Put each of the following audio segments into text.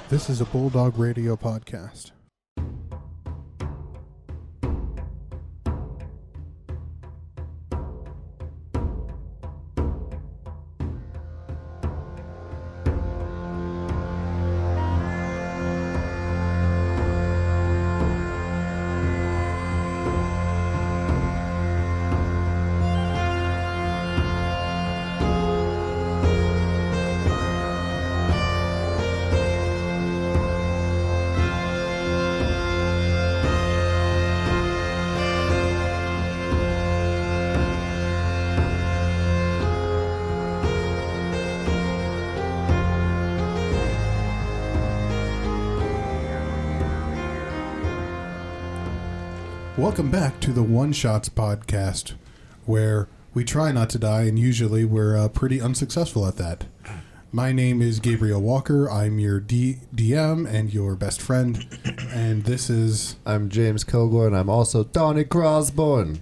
This is a Bulldog Radio podcast. Welcome back to the One Shots podcast, where we try not to die, and usually we're pretty unsuccessful at that. My name is Gabriel Walker. I'm your DM and your best friend, and this is... I'm James Kilgore, and I'm also Donnie Crosborn.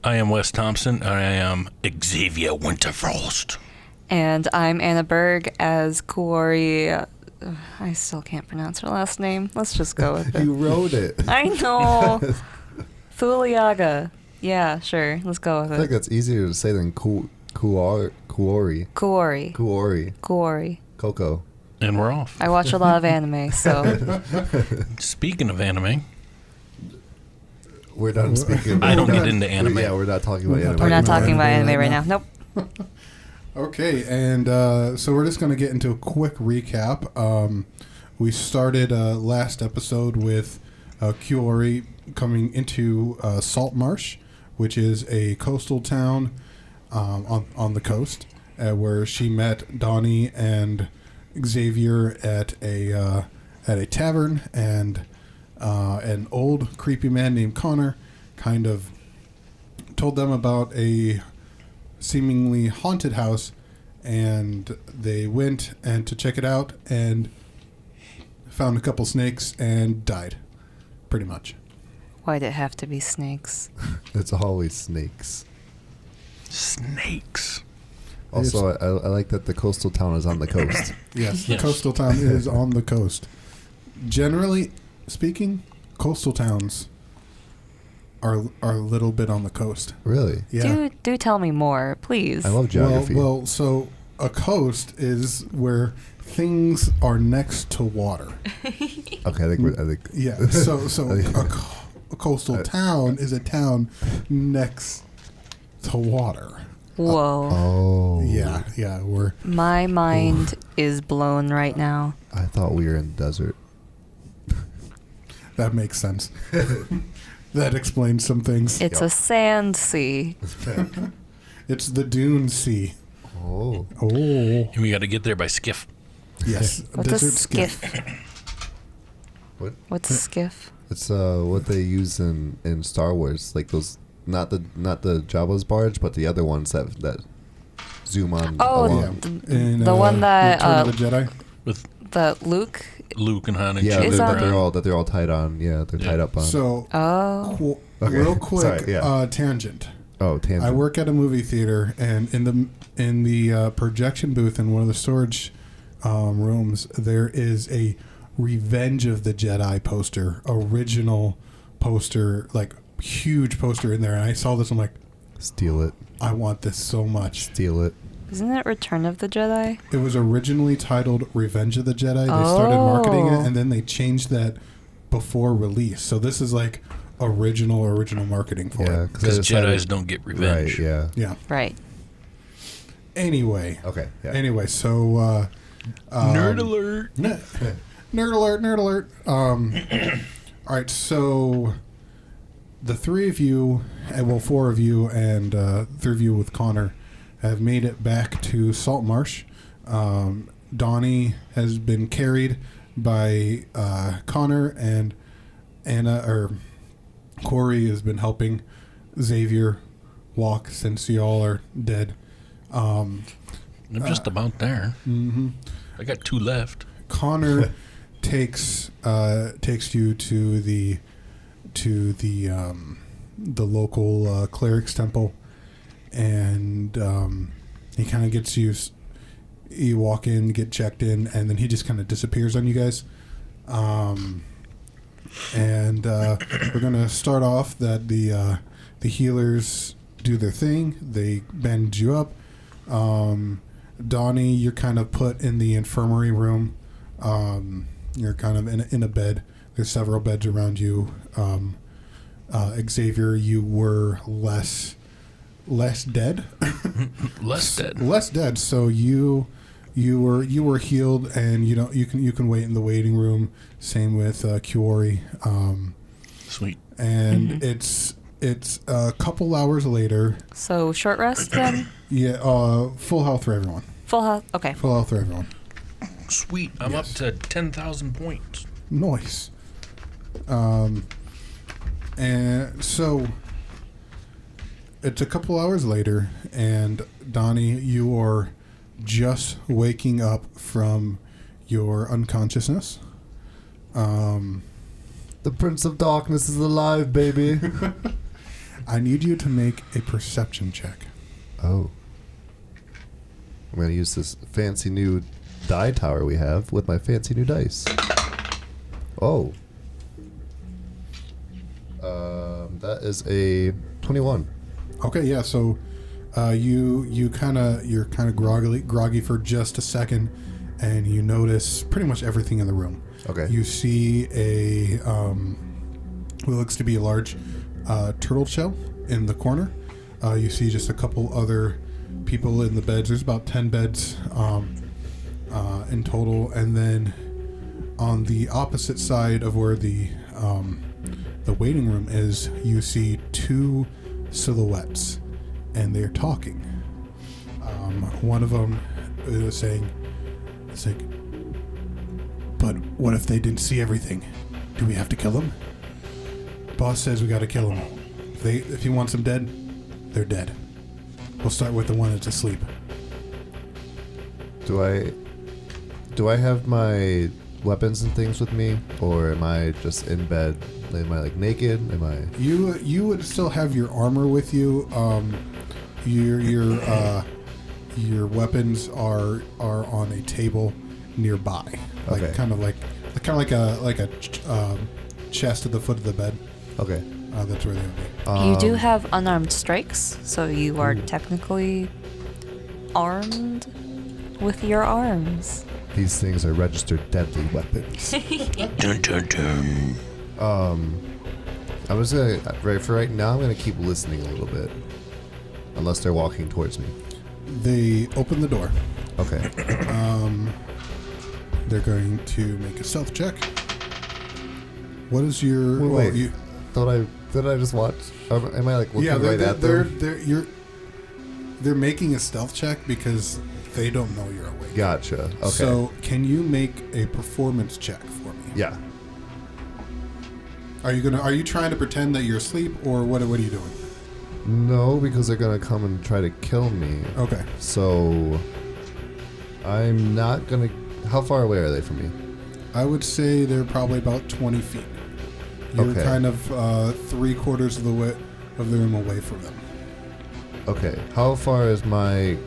I am Wes Thompson. I am Xavier Winterfrost. And I'm Anna Berg as Kuori. I still can't pronounce her last name. Let's just go with it. You wrote it. I know. Thuliaga. Yeah, sure. Let's go with it. I think that's easier to say than Kuori. Kuori. Coco. And we're off. I watch a lot of anime, so... Speaking of anime... We're done speaking. I don't get into anime. Yeah, we're not talking about anime. We're not talking about anime right now. Nope. Okay, and so we're just going to get into a quick recap. We started last episode with Kuori coming into Salt Marsh, which is a coastal town on the coast, where she met Donnie and Xavier at a tavern, and an old creepy man named Connor kind of told them about a seemingly haunted house, and they went and to check it out and found a couple snakes and died, pretty much. Why'd it have to be snakes? It's always snakes. Snakes. Also, I like that the coastal town is on the coast. Yes, the coastal town is on the coast. Generally speaking, coastal towns are a little bit on the coast. Really? Yeah. Do tell me more, please. I love geography. Well, so a coast is where things are next to water. Okay, I think. Yeah. So a coastal town is a town next to water. Whoa. Oh. Yeah. My mind is blown right now. I thought we were in the desert. That makes sense. That explains some things. It's a sand sea. It's the Dune Sea. Oh. Oh. And we got to get there by skiff. Yes. What's desert a skiff? What? What's a skiff? It's what they use in Star Wars, like those not the Jabba's barge, but the other ones that zoom on. Oh, along. In, the one that Return of the Jedi. With that Luke Luke and Han and yeah, Chewie. they're all tied on. Yeah, they're tied up on. So, Okay. real quick, Sorry, tangent. Oh, tangent. I work at a movie theater, and in the projection booth in one of the storage rooms, there is a Revenge of the Jedi poster, original poster, like huge poster in there. And I saw this, I'm like, steal it. I want this so much. Steal it. Isn't it Return of the Jedi? It was originally titled Revenge of the Jedi. They started marketing it, and then they changed that before release. So this is like original marketing for it. Because Jedis don't get revenge. Right, Yeah. Right. Anyway. Okay. Yeah. Anyway, so... Nerd alert. Nerd alert. All right, so the three of you, four of you, and three of you with Connor, have made it back to Salt Marsh. Donnie has been carried by Connor, and Corey has been helping Xavier walk since y'all are dead. I'm just about there. Mm-hmm. I got 2 left. Connor takes you to the local cleric's temple, and he kind of gets you You walk in, get checked in, and then he just kind of disappears on you guys. And we're gonna start off that the healers do their thing. They bandage you up. Donnie, you're kind of put in the infirmary room. You're kind of in a bed. There's several beds around you. Xavier, you were less dead. Less dead. So you were healed, and you can wait in the waiting room. Same with Kiori. Sweet. And it's a couple hours later. So short rest then? Yeah. Full health for everyone. Full health. Okay. Full health for everyone. Sweet. I'm up to 10,000 points. Nice. And so it's a couple hours later, and Donnie, you are just waking up from your unconsciousness. The Prince of Darkness is alive, baby. I need you to make a perception check. Oh. I'm going to use this fancy new die tower we have with my fancy new dice. Oh. That is a 21. Okay, yeah. So you're kind of groggy for just a second, and you notice pretty much everything in the room. Okay. You see a what looks to be a large turtle shell in the corner. You see just a couple other people in the beds. There's about 10 beds in total, and then on the opposite side of where the waiting room is, you see two silhouettes, and they're talking. One of them is saying, "It's like, but what if they didn't see everything? Do we have to kill them? Boss says we got to kill them. If he wants them dead, they're dead. We'll start with the one that's asleep." Do I have my weapons and things with me, or am I just in bed? Am I like naked? Am I? You would still have your armor with you. Your weapons are on a table nearby, Okay. kind of like a chest at the foot of the bed. Okay. That's where they would be. You do have unarmed strikes, so you are technically armed with your arms. These things are registered deadly weapons. Dun, dun, dun. I was gonna right now. I'm gonna keep listening a little bit, unless they're walking towards me. They open the door. Okay. They're going to make a stealth check. What is your? Wait. Did I just watch? Am I like looking right at them? They're making a stealth check because they don't know you're awake. Gotcha. Okay. So, can you make a performance check for me? Yeah. Are you trying to pretend that you're asleep, or what are you doing? No, because they're gonna come and try to kill me. Okay. So I'm not gonna. How far away are they from me? I would say they're probably about 20 feet. You're Okay. kind of 3/4 of the way of the room away from them. Okay. How far is my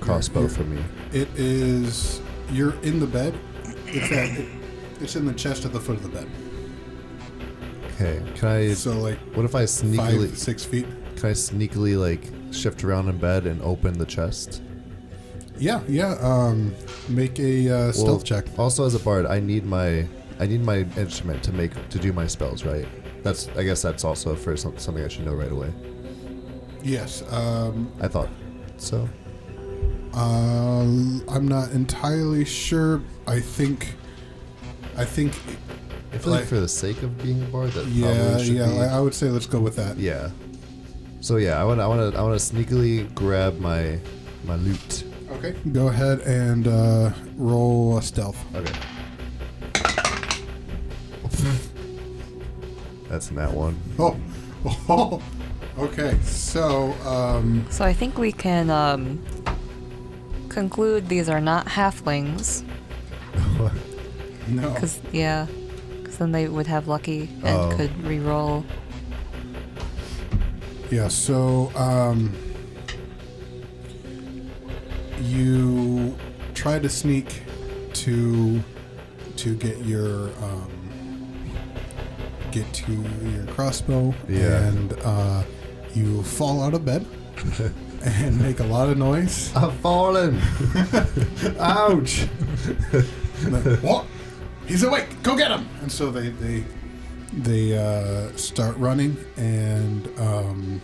crossbow from me? It is. You're in the bed. It's in the chest at the foot of the bed. Okay. Can I? So like. What if I sneakily? 5-6 feet. Can I sneakily like shift around in bed and open the chest? Yeah. Make a stealth check. Also, as a bard, I need my instrument to do my spells, right? I guess that's also for something I should know right away. Yes. I thought so. I'm not entirely sure. I think. I feel like for the sake of being a bard, that probably should be. I would say let's go with that. Yeah. So yeah, I want to sneakily grab my loot. Okay. Go ahead and roll a stealth. Okay. That's in that one. Oh. Okay. So. So I think we can conclude these are not halflings. No. Because then they would have lucky and could re-roll. Yeah. So try to sneak to get your crossbow, Yeah. and you fall out of bed and make a lot of noise. I'm falling. Ouch. And then, what? He's awake. Go get him! And so they start running and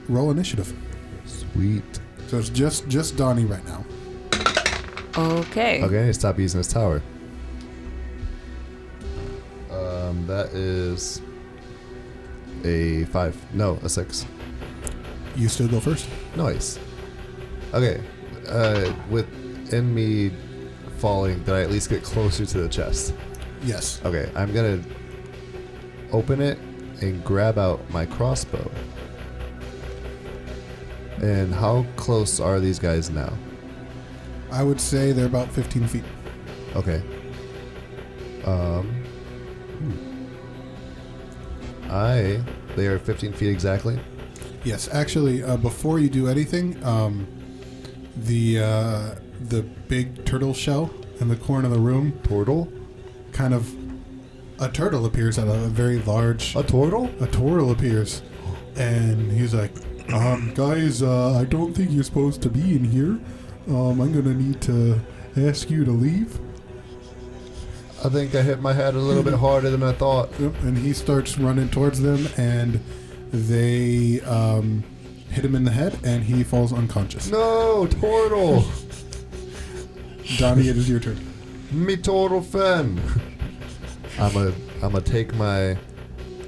roll initiative. Sweet. So it's just Donnie right now. Okay. Okay, stop using his tower. That is a 5. No, a 6. You still go first. Nice. Okay. Within me falling, did I at least get closer to the chest? Yes. Okay, I'm gonna open it and grab out my crossbow. And how close are these guys now? I would say they're about 15 feet. Okay. They are 15 feet exactly. Yes, actually, before you do anything, the big turtle shell in the corner of the room, Turtle? kind of a turtle appears out of a very large. A turtle? A turtle appears, and he's like, "Guys, I don't think you're supposed to be in here. I'm gonna need to ask you to leave." I think I hit my head a little bit harder than I thought. Yep, and he starts running towards them, and they hit him in the head, and he falls unconscious. No, turtle! Donnie, it is your turn. Me turtle fan. I'm a take my.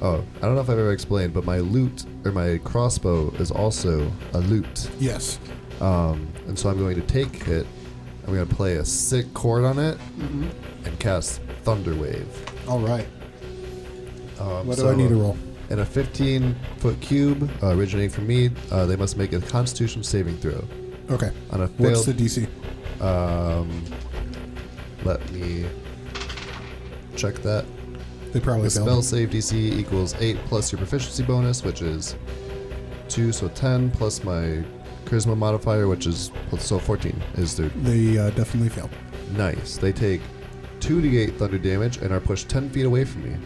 Oh, I don't know if I've ever explained, but my loot or my crossbow is also a loot. Yes. And so I'm going to take it. I'm going to play a sick chord on it and cast Thunder Wave. All right. What do so I need to roll? In a 15-foot cube originating from me, they must make a Constitution saving throw. Okay. On a What's failed, the DC? let me check that. They probably The failed. spell save DC equals 8 plus your proficiency bonus, which is 2, so 10, plus my charisma modifier, which is, so 14 is their. They definitely failed. Nice. They take 2d8 thunder damage and are pushed 10 feet away from me.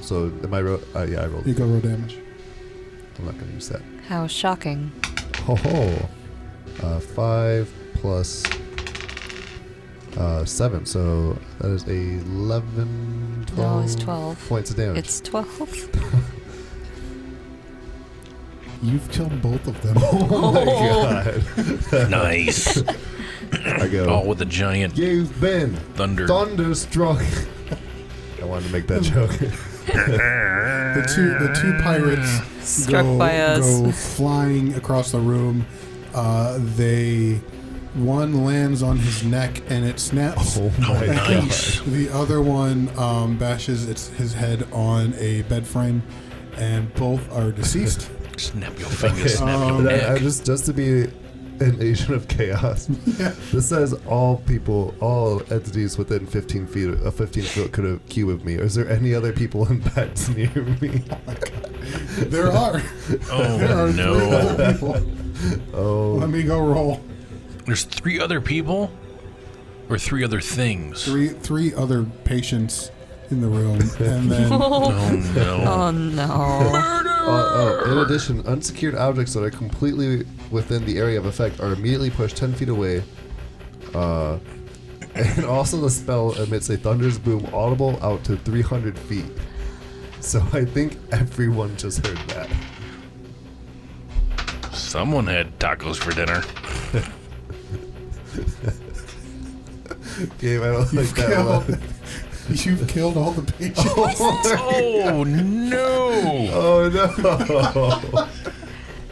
So am I yeah, I rolled. You go roll damage. I'm not going to use that. How shocking. Oh, 5 plus 7, so that is 11, 12, No, it's 12. points of damage. It's 12. You've killed both of them. Oh my god. Nice. I go, All with a giant you've been thunder. thunderstruck. I wanted to make that joke. The two pirates Struck go, by us. go flying across the room. One lands on his neck and it snaps. Oh my And nice. The other one bashes his head on a bed frame, and both are deceased. Snap your fingers, snap your And I neck. just to be an agent of chaos. Yeah. This says all entities within 15 feet, a 15-foot cube of me. Is there any other people in beds near me? There are. There Oh are 3 no. other people. Oh, Let me go roll. There's 3 other people? Or 3 other things? Three other patients in the room, and then Oh no. Oh no. in addition, unsecured objects that are completely within the area of effect are immediately pushed 10 feet away. And also the spell emits a thunderous boom audible out to 300 feet. So I think everyone just heard that. Someone had tacos for dinner. Gabe, I don't like that a lot. you've killed all the patients. Oh no. Oh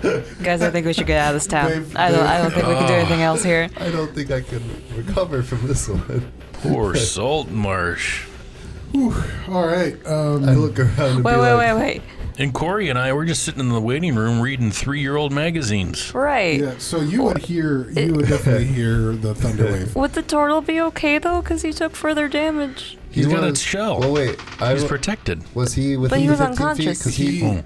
no! Guys, I think we should get out of this town. They've- I don't think we can do anything else here. I don't think I can recover from this one. Poor Salt Marsh. Whew. All right. I look around and be like, Wait. And Corey and I were just sitting in the waiting room reading 3-year-old magazines. Right. Yeah. So you would definitely hear the thunder wave. Would the turtle be okay though? Because he took further damage. He's got a was- shell. Well, wait. He's protected. Was he within But he the was 15 feet? unconscious. 'Cause he.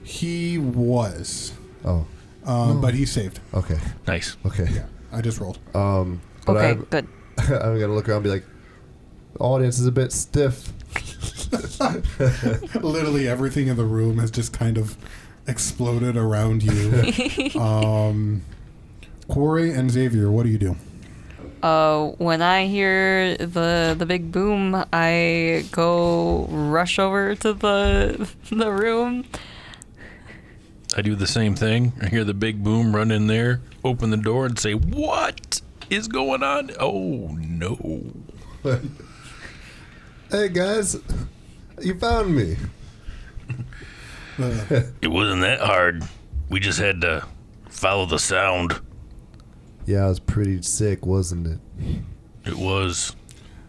He was. Oh. But he's saved. Okay. Nice. Okay. Yeah, I just rolled. But Okay, I'm good. gonna look around and be like, the audience is a bit stiff. Literally everything in the room has just kind of exploded around you. Corey and Xavier, what do you do? When I hear the big boom, I go rush over to the room. I do the same thing. I hear the big boom, run in there, open the door, and say, "What is going on?" Oh no! Hey guys, you found me. It wasn't that hard. We just had to follow the sound. Yeah, it was pretty sick, wasn't it? It was.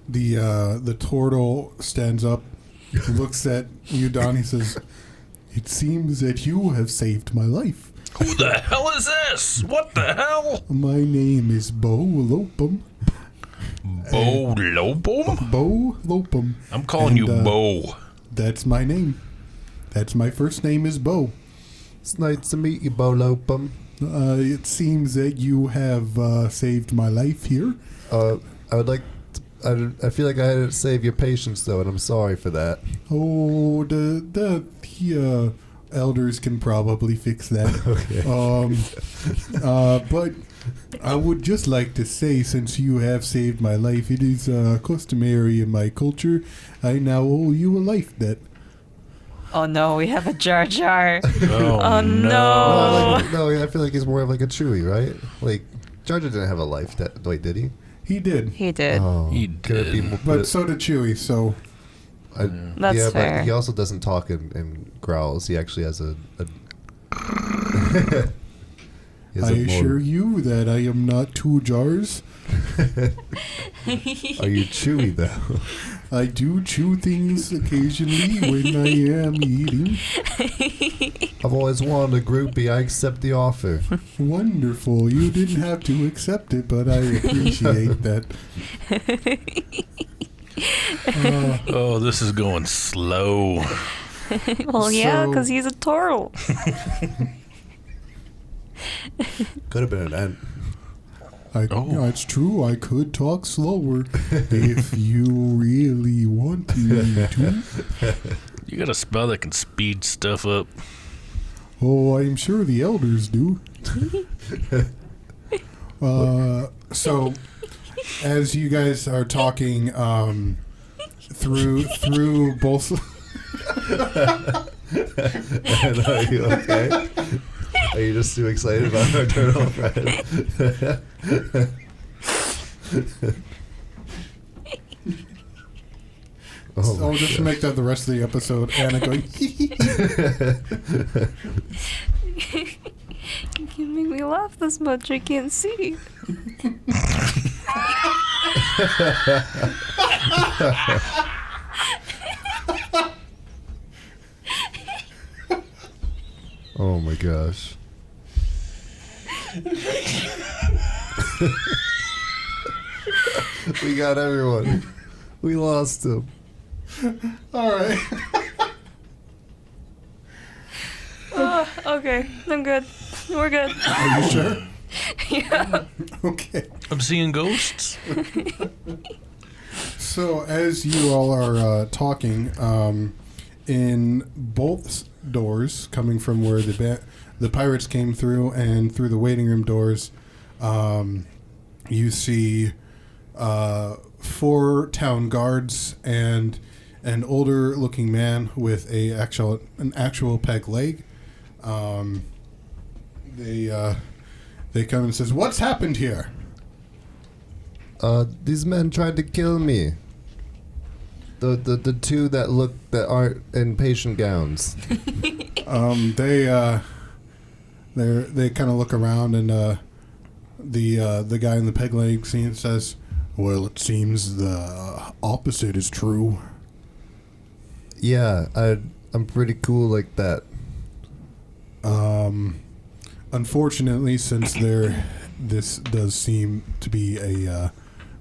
The turtle stands up, looks at you, Don. He says, "It seems that you have saved my life. Who the hell is this? What the hell? My name is Bo Lopum. Bo Lopum? Bo Lopum. I'm calling you And, Bo. That's my name. That's my first name is Bo. It's nice to meet you, Bolopum. It seems that you have saved my life here. I would like. I feel like I had to save your patience though, and I'm sorry for that. Oh, the elders can probably fix that. Okay. But I would just like to say, since you have saved my life, it is customary in my culture. I now owe you a life debt. Oh no, we have a Jar Jar. Oh, no. No, I feel like he's more of like a Chewie, right? Like Jar Jar didn't have a life that. Wait, did he? He did. He did. Oh, He could it be did. more, But so did Chewie, so... That's yeah, fair. but he also doesn't talk in growls. He actually has a he has I a more- assure you that I am not 2 jars. Are you Chewy though? I do chew things occasionally when I am eating. I've always wanted a groupie. I accept the offer. Wonderful. You didn't have to accept it, but I appreciate that. Oh, this is going slow. Well, yeah, So- because he's a turtle. Could have been an ant. It's true. I could talk slower if you really want me to. You got a spell that can speed stuff up. Oh, I'm sure the elders do. So, as you guys are talking through both... And are you okay? Are you just too excited about our turtle friend? Oh, just to make that the rest of the episode, Anna going... You can make me laugh this much, I can't see. Oh my gosh. We got everyone. We lost him. All right. Okay, I'm good. We're good. Are you sure? Yeah. Okay. I'm seeing ghosts. So as you all are talking, in both doors, coming from where the pirates came through and through the waiting room doors, you see 4 town guards and an older-looking man with an actual peg leg. They come and says, "What's happened here?" These men tried to kill me. The 2 that aren't in patient gowns. They kind of look around, and the guy in the peg leg scene says, "Well, it seems the opposite is true." Yeah, I'm pretty cool like that. Unfortunately, since this does seem to be a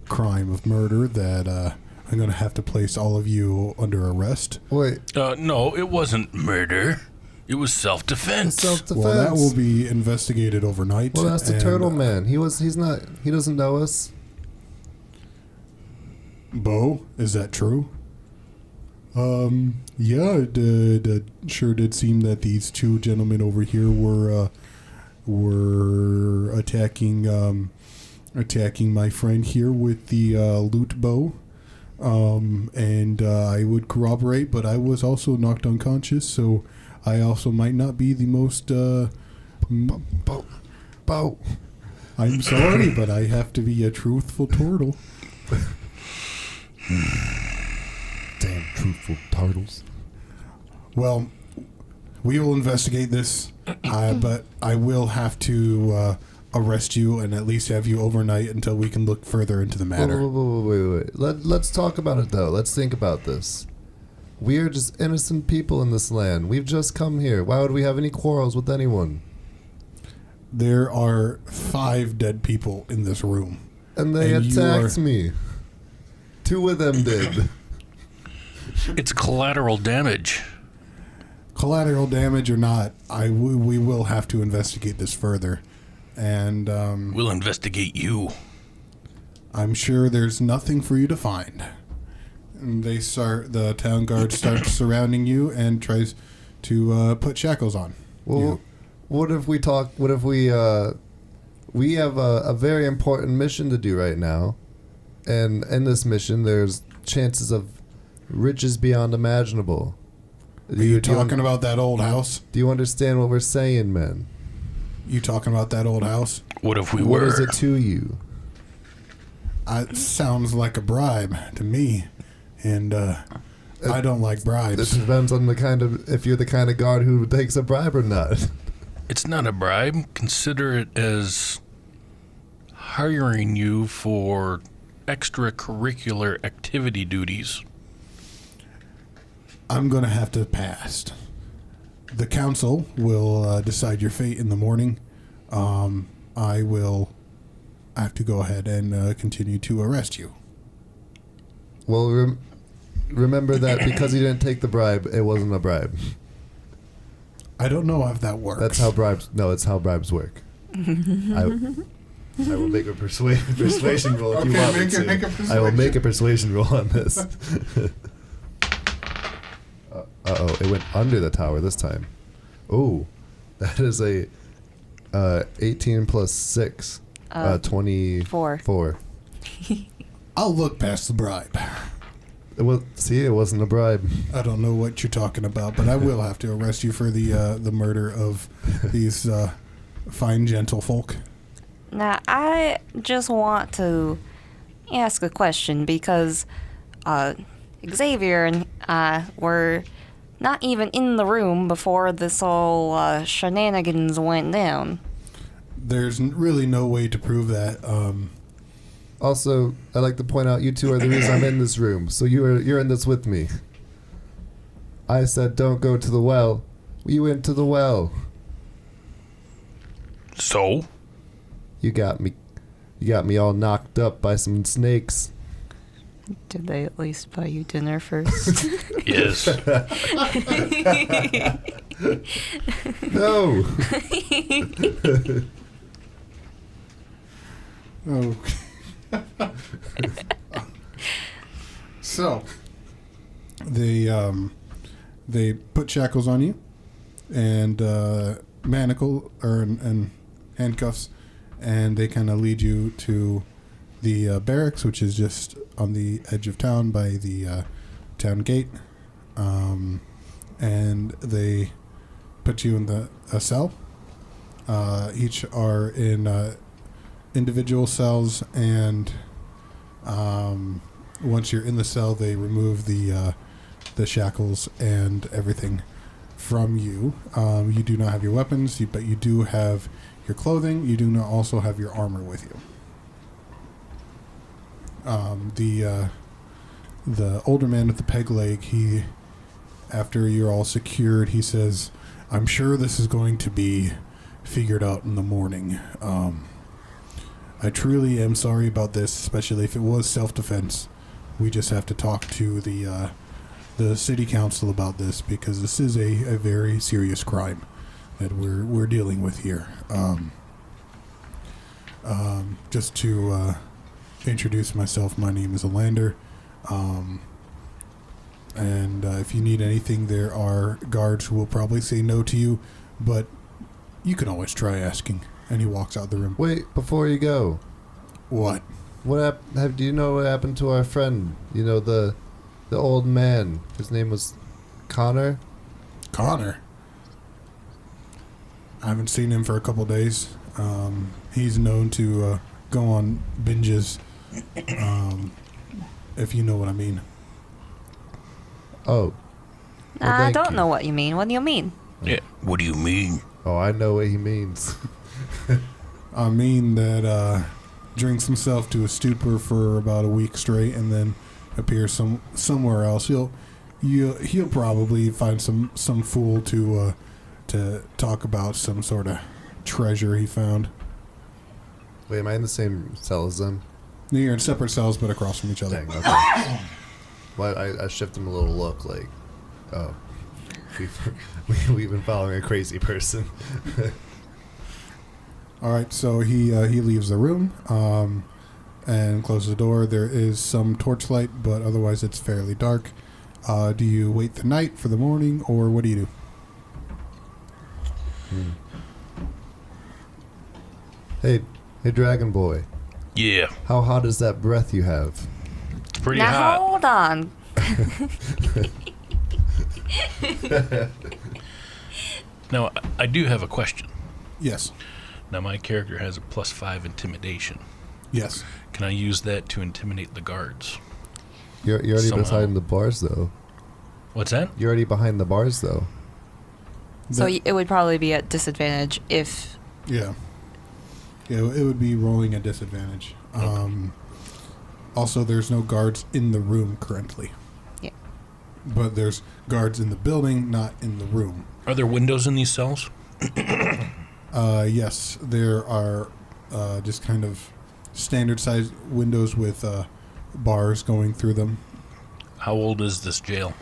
crime of murder, that I'm going to have to place all of you under arrest. Wait, No, it wasn't murder. It was self-defense. Self-defense. Well, that will be investigated overnight. Well, that's the turtle man. He doesn't know us. Bo, is that true? Yeah, it sure did seem that these two gentlemen over here were attacking my friend here with the loot bow. And I would corroborate, but I was also knocked unconscious, so I also might not be the most Bo. I'm sorry, but I have to be a truthful turtle. Damn truthful turtles. Well, we will investigate this, but I will have to arrest you and at least have you overnight until we can look further into the matter. Wait. Let's talk about it, though. Let's think about this. We are just innocent people in this land. We've just come here. Why would we have any quarrels with anyone? There are 5 dead people in this room. And they attacked me. 2 of them did. It's collateral damage. Collateral damage or not, we will have to investigate this further. And We'll investigate you. I'm sure there's nothing for you to find. And the town guard starts surrounding you and tries to put shackles on. Well, you. what if we have a very important mission to do right now. And in this mission, there's chances of riches beyond imaginable. Are you talking about that old house? Do you understand what we're saying, man? You talking about that old house? What if we What were? is it to you? It sounds like a bribe to me. And I don't like It bribes. depends on if you're the kind of guard who takes a bribe or not. It's not a bribe. Consider it as hiring you for extracurricular activity duties. I'm going to have to pass. The council will decide your fate in the morning. I will have to go ahead and continue to arrest you. Well, remember that because you didn't take the bribe, it wasn't a bribe. I don't know if that works. That's how bribes. No, it's how bribes work. I will make a persuasion roll if you want me to. I will make a persuasion roll on this. It went under the tower this time. Oh, that is a 18 plus 6, 24. I'll look past the bribe. It wasn't a bribe. I don't know what you're talking about, but I will have to arrest you for the murder of these fine gentlefolk. Now, I just want to ask a question because Xavier and I were not even in the room before this whole shenanigans went down. There's really no way to prove that. Also, I'd like to point out you two are the reason I'm in this room, so you're in this with me. I said don't go to the well. You went to the well. So? You got me all knocked up by some snakes. Did they at least buy you dinner first? Yes. No. Oh. So they put shackles on you and and handcuffs, and they kind of lead you to the barracks, which is just on the edge of town by the town gate, and they put you in a cell. Each are in individual cells, and once you're in the cell, they remove the shackles and everything from you. You do not have your weapons, but you do have your clothing. You do not also have your armor with you. The older man with the peg leg, after you're all secured, he says, "I'm sure this is going to be figured out in the morning. I truly am sorry about this, especially if it was self-defense. We just have to talk to the the city council about this, because this is a very serious crime that we're dealing with here. Just to introduce myself, my name is Alander. And if you need anything, there are guards who will probably say no to you, but you can always try asking. And he walks out the room. Wait, before you go. What? Do you know what happened to our friend? You know, the old man. His name was Connor? Connor? I haven't seen him for a couple days. He's known to go on binges, if you know what I mean. Oh. Well, I thank don't you. know what you mean. What do you mean? Yeah. What do you mean? Oh, I know what he means. I mean that drinks himself to a stupor for about a week straight, and then appears somewhere else. He'll probably find some fool to talk about some sort of treasure he found. Wait, am I in the same cell as them? You're in separate cells, but across from each other. Dang, okay. Well, I shift him a little look like, oh, we've been following a crazy person. All right, so he leaves the room and closes the door. There is some torchlight, but otherwise it's fairly dark. Do you wait the night for the morning, or what do you do? Hey, Dragon Boy. Yeah. How hot is that breath you have? It's pretty now hot. hold on. Now, I do have a question. Yes. Now, my character has a +5 intimidation. Yes. Can I use that to intimidate the guards? You're already Somehow. behind the bars, though. What's that? You're already behind the bars, though. So it would probably be at disadvantage if... Yeah. Yeah, it would be rolling a disadvantage. Also, there's no guards in the room currently. Yeah. But there's guards in the building, not in the room. Are there windows in these cells? Yes, there are just kind of standard-sized windows with bars going through them. How old is this jail?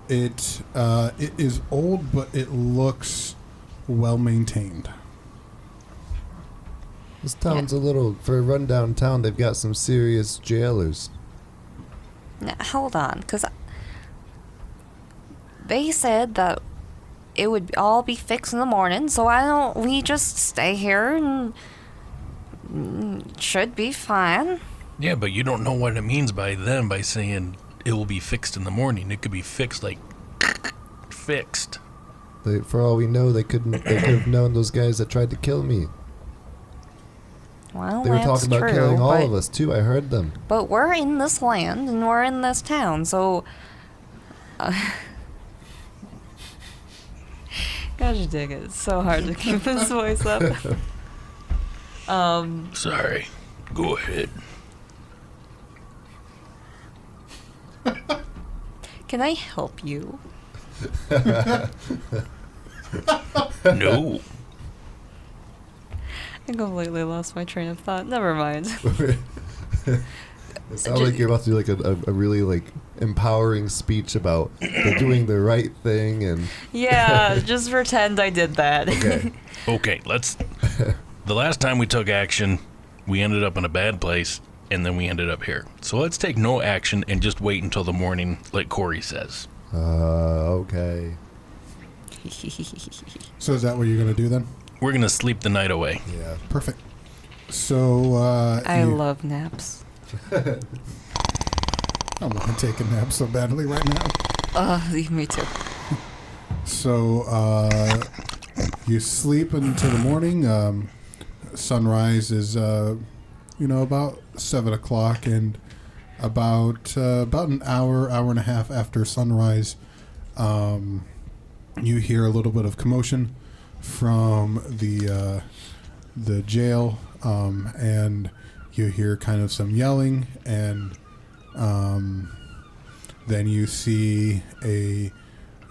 It is old, but it looks well-maintained. This town's a little, for a rundown town, they've got some serious jailers. Now, hold on, because they said that it would all be fixed in the morning, so why don't we just stay here and should be fine. Yeah, but you don't know what it means by saying it will be fixed in the morning. It could be fixed like fixed. For all we know, they could have known those guys that tried to kill me. Well, They were that's talking about true, killing all but, of us too. I heard them. But we're in this land and we're in this town, so. Gosh dang it! It's so hard to keep this voice up. Sorry. Go ahead. Can I help you? No. I completely lost my train of thought. Never mind. It sounds like you're about to do like a really like empowering speech about they're doing the right thing and Yeah, just pretend I did that. okay. Okay, the last time we took action, we ended up in a bad place, and then we ended up here. So let's take no action and just wait until the morning, like Corey says. Okay. So is that what you're going to do then? We're going to sleep the night away. Yeah. Perfect. So I love naps. I'm going to take a nap so badly right now. Me too. So you sleep until the morning. Sunrise is about 7 o'clock, and about an hour and a half after sunrise, you hear a little bit of commotion from the jail, and you hear kind of some yelling, and then you see a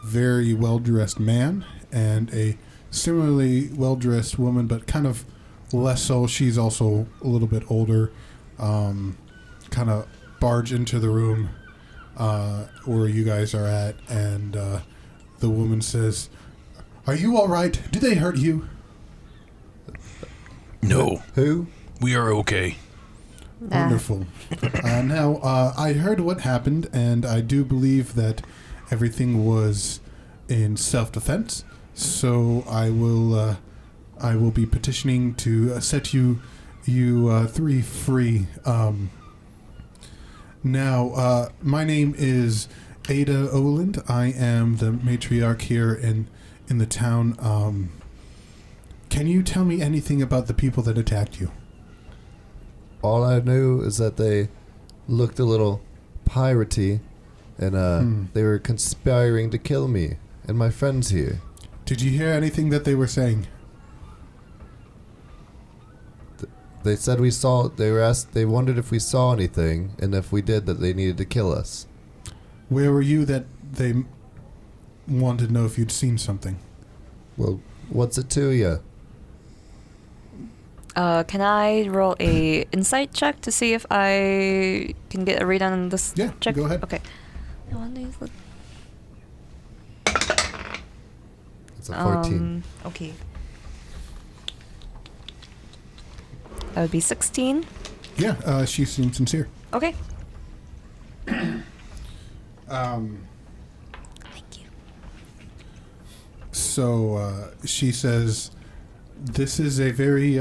very well-dressed man and a similarly well-dressed woman, but kind of less so. She's also a little bit older, kind of barge into the room, where you guys are at, and the woman says, "Are you all right? Did they hurt you?" No. Who? We are okay. Wonderful. Now, I heard what happened, and I do believe that everything was in self-defense. So I will be petitioning to set you three free. Now, my name is Ada Oland. I am the matriarch here in the town. Can you tell me anything about the people that attacked you? All I knew is that they looked a little piratey, and they were conspiring to kill me and my friends here. Did you hear anything that they were saying? They said we saw. They were asked. They wondered if we saw anything, and if we did, that they needed to kill us. Where were you that they wanted to know if you'd seen something? Well, what's it to you? Can I roll a insight check to see if I can get a read on this Yeah, check? go ahead. Okay. It's a 14. Okay. That would be 16. Yeah, she seemed sincere. Okay. Um, Thank you. So she says, "This is a very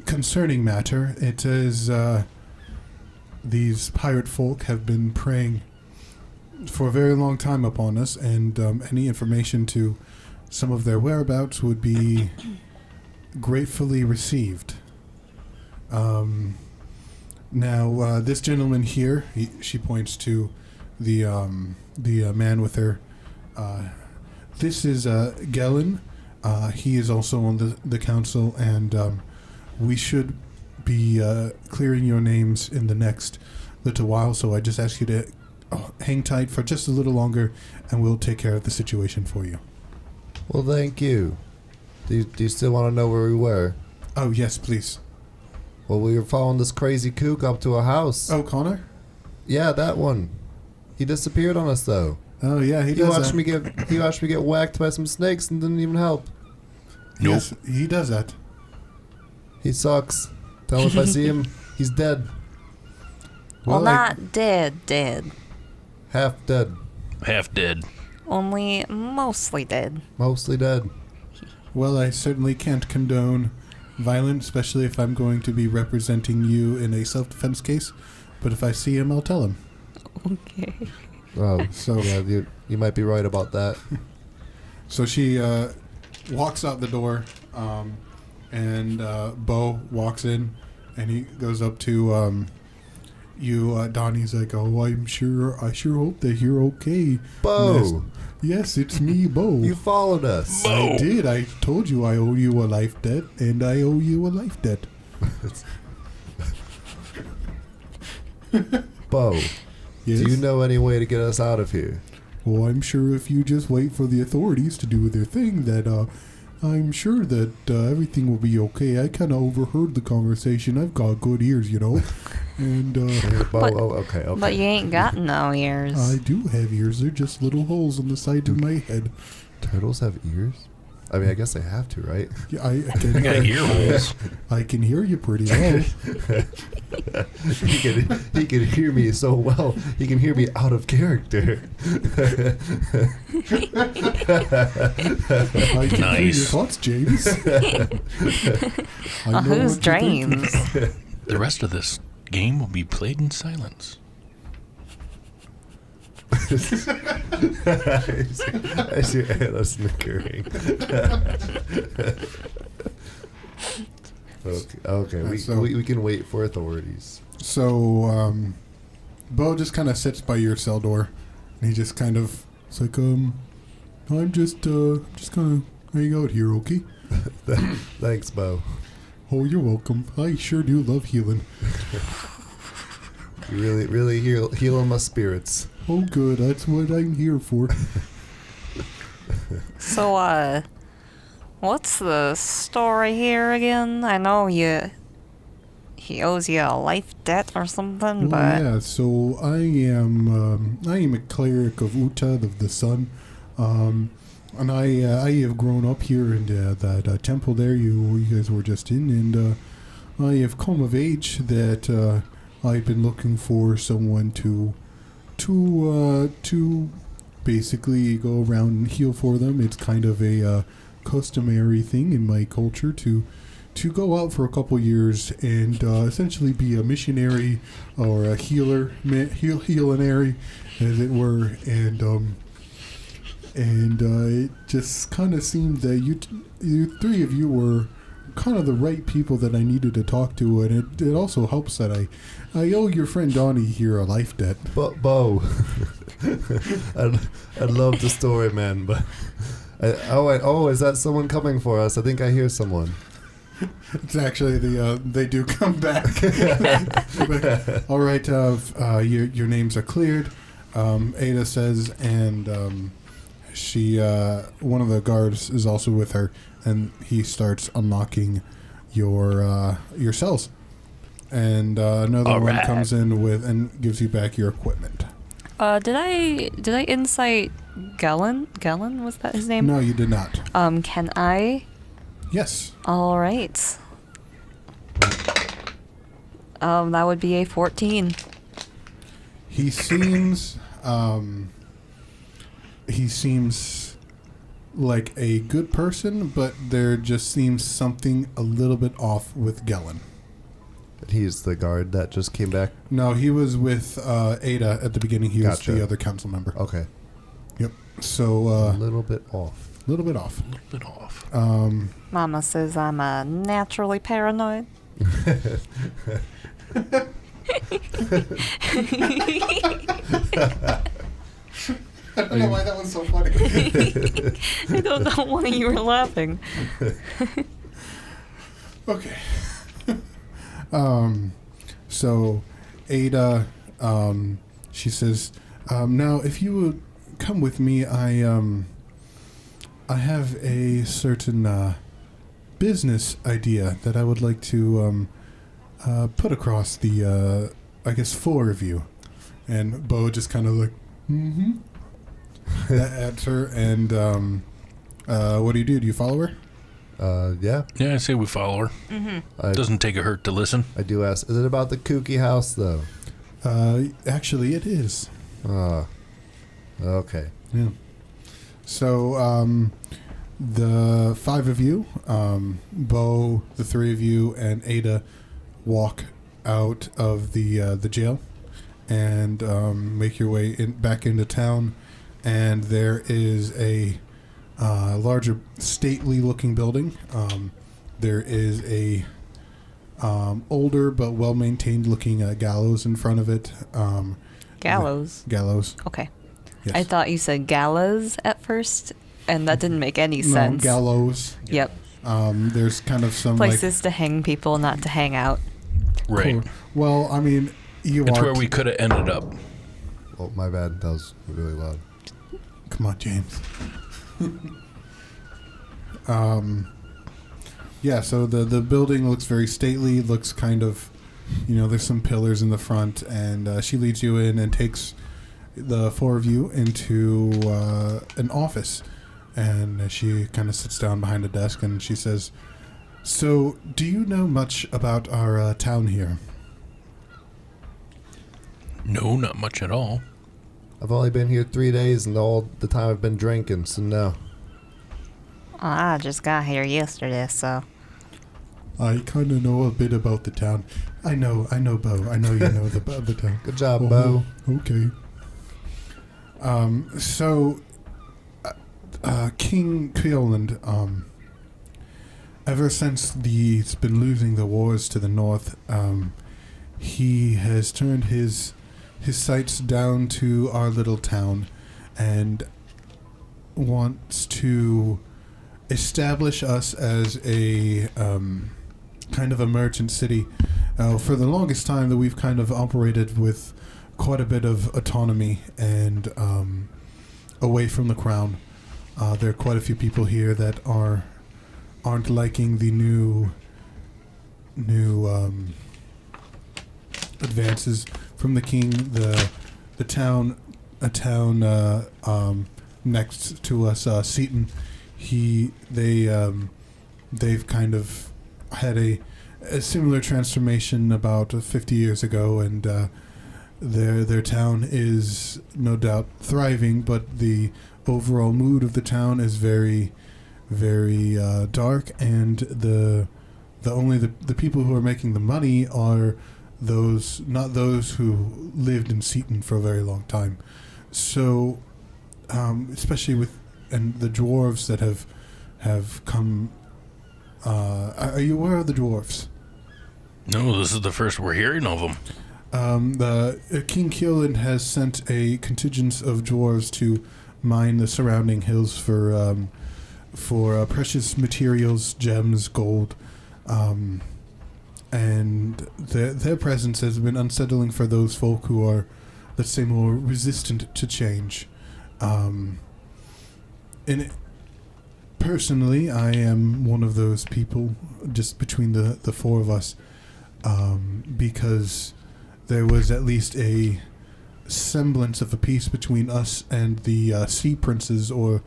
concerning matter. It is these pirate folk have been preying for a very long time upon us, and any information to some of their whereabouts would be gratefully received." Now, this gentleman here, she points to the man with her. This is Gellin. He is also on the council, and we should be clearing your names in the next little while. So I just ask you to hang tight for just a little longer, and we'll take care of the situation for you. Well, thank you. Do you still want to know where we were? Oh, yes, please. Well, we were following this crazy kook up to a house. Oh, Connor? Yeah, that one. He disappeared on us, though. Oh, yeah, he He does watched that. me get. He watched me get whacked by some snakes and didn't even help. Nope. Yes, he does that. He sucks. Tell him if I see him, he's dead. Well, Well, not dead. Half dead. Half dead. Only mostly dead. Mostly dead. Well, I certainly can't condone violence, especially if I'm going to be representing you in a self-defense case. But if I see him, I'll tell him. Okay. Oh, So- yeah, you might be right about that. So she walks out the door, and Bo walks in, and he goes up to you, Donnie's like, "Oh, I sure hope that you're okay." Bo, Yes, it's me, Bo. you followed us. I did. I told you I owe you a life debt, and I owe you a life debt. Bo, Yes. do you know any way to get us out of here? Well, I'm sure if you just wait for the authorities to do their thing, that I'm sure that everything will be okay. I kind of overheard the conversation. I've got good ears, you know. And Bo, But- okay. But you ain't got no ears. I do have ears. They're just little holes on the side of my head. Turtles have ears? I mean, I guess they have to, right? Yeah, I I got ear holes. I can hear you pretty well. He can hear me so well. He can hear me out of character. I can hear your Nice. thoughts, James. I know Whose what you're thinking. dreams? The rest of this game will be played in silence. I see Anna snickering. Okay. We can wait for authorities. So, Bo just kind of sits by your cell door, and he just kind of, it's like, I'm just gonna hang out here, okay? Thanks, Bo. Oh, you're welcome. I sure do love healing. You really healing my spirits. Oh, good. That's what I'm here for. So, what's the story here again? I know you he owes you a life debt or something, Well, but yeah, so I am a cleric of Uta, of the sun, and I have grown up here in that temple there you guys were just in, and I have come of age that I've been looking for someone to basically go around and heal for them. It's kind of a customary thing in my culture to go out for a couple years and essentially be a missionary or a healinary, as it were, and it just kind of seemed that you three of you were kind of the right people that I needed to talk to, and it also helps that I owe your friend Donnie here a life debt. But Bo, I love the story, man. But is that someone coming for us? I think I hear someone. It's actually they do come back. But, all right, your names are cleared. Ada says, and she one of the guards is also with her, and he starts unlocking your cells. And another one comes in with and gives you back your equipment. did I insight Galen? Galen, was that his name? No, you did not. Can I? Yes. All right. That would be a 14. He seems like a good person, but there just seems something a little bit off with Gellin. He's the guard that just came back? No, he was with Ada at the beginning. He Gotcha. was the other council member. Okay. Yep. So a little bit off. A little bit off. Mama says I'm naturally paranoid. I don't know why that was so funny. I don't know why you were laughing. Okay. So Ada, she says, now if you would come with me, I have a certain business idea that I would like to put across the, I guess, four of you. And Bo just kind of like, at her. And what do? Do you follow her? Yeah. Yeah, I say we follow her. Mm-hmm. Doesn't take a hurt to listen. I do ask, is it about the kooky house, though? Actually, it is. Okay. Yeah. So, the five of you, Bo, the three of you, and Ada walk out of the jail and make your way back into town. And there is a larger, stately-looking building. There is a older but well-maintained looking gallows in front of it. Gallows? Gallows. Okay. Yes. I thought you said gallows at first, and that didn't make any sense. No, gallows. Yep. There's kind of some places to hang people, not to hang out. Right. Cool. Well, I mean, It's where we could have ended up. Oh, my bad. That was really loud. Come on, James. Yeah, so the building looks very stately. Looks kind of, there's some pillars in the front, and she leads you in and takes the four of you into an office. And she kind of sits down behind a desk, and she says, so, do you know much about our town here? No, not much at all. I've only been here 3 days, and all the time I've been drinking, so no. I just got here yesterday, so. I kind of know a bit about the town. I know, Bo. I know you know the town. Good job, Bo. Okay. So, King Keoland, ever since he's been losing the wars to the north, he has turned his sights down to our little town and wants to establish us as a kind of a merchant city. For the longest time that we've kind of operated with quite a bit of autonomy and away from the crown. There are quite a few people here that aren't liking the new advances from the king. A town next to us, Seaton. They've kind of had a similar transformation about 50 years ago, and their town is no doubt thriving, but the overall mood of the town is very, very dark, and the people who are making the money are not those who lived in Seaton for a very long time. So, especially with the dwarves that have come. Are you aware of the dwarves? No, this is the first we're hearing of them. The King Keoland has sent a contingent of dwarves to mine the surrounding hills for precious materials, gems, gold, and their presence has been unsettling for those folk who are, let's say, more resistant to change. Personally, I am one of those people, just between the four of us, because there was at least a semblance of a peace between us and the sea princes, or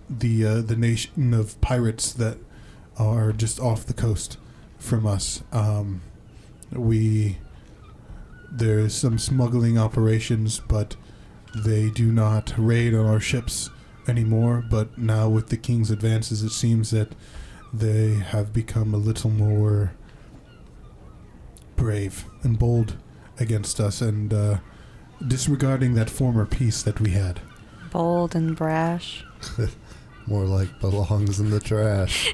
the nation of pirates that are just off the coast from us. There's some smuggling operations, but they do not raid on our ships anymore. But now with the king's advances, it seems that they have become a little more brave and bold against us, and disregarding that former peace that we had. Bold and brash. More like belongs in the trash.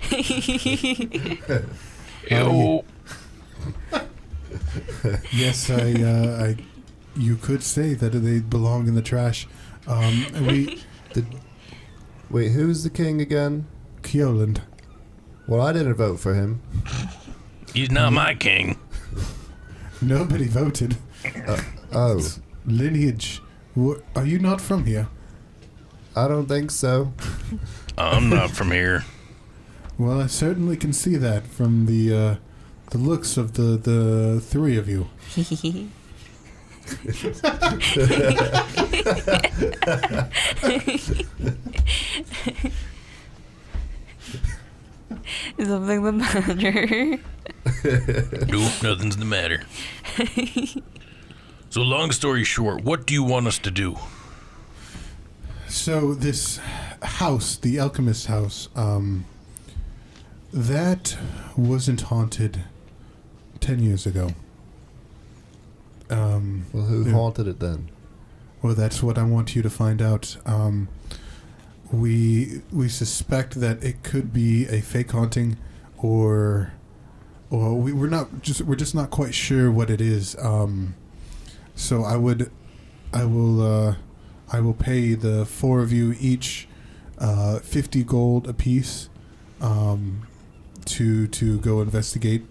Ew. Yes, you could say that they belong in the trash. Wait, who's the king again? Keoland. Well, I didn't vote for him. He's not my king. Nobody voted. Oh, Lineage. Are you not from here? I don't think so. I'm not from here. Well, I certainly can see that from the looks of the three of you. Is something the matter? Nope, nothing's the matter. So long story short, what do you want us to do? So this house, the alchemist's house, that wasn't haunted 10 years ago. Well, who haunted it then? Well, that's what I want you to find out. We suspect that it could be a fake haunting, or we're just not quite sure what it is. So I will pay the four of you each 50 gold apiece to go investigate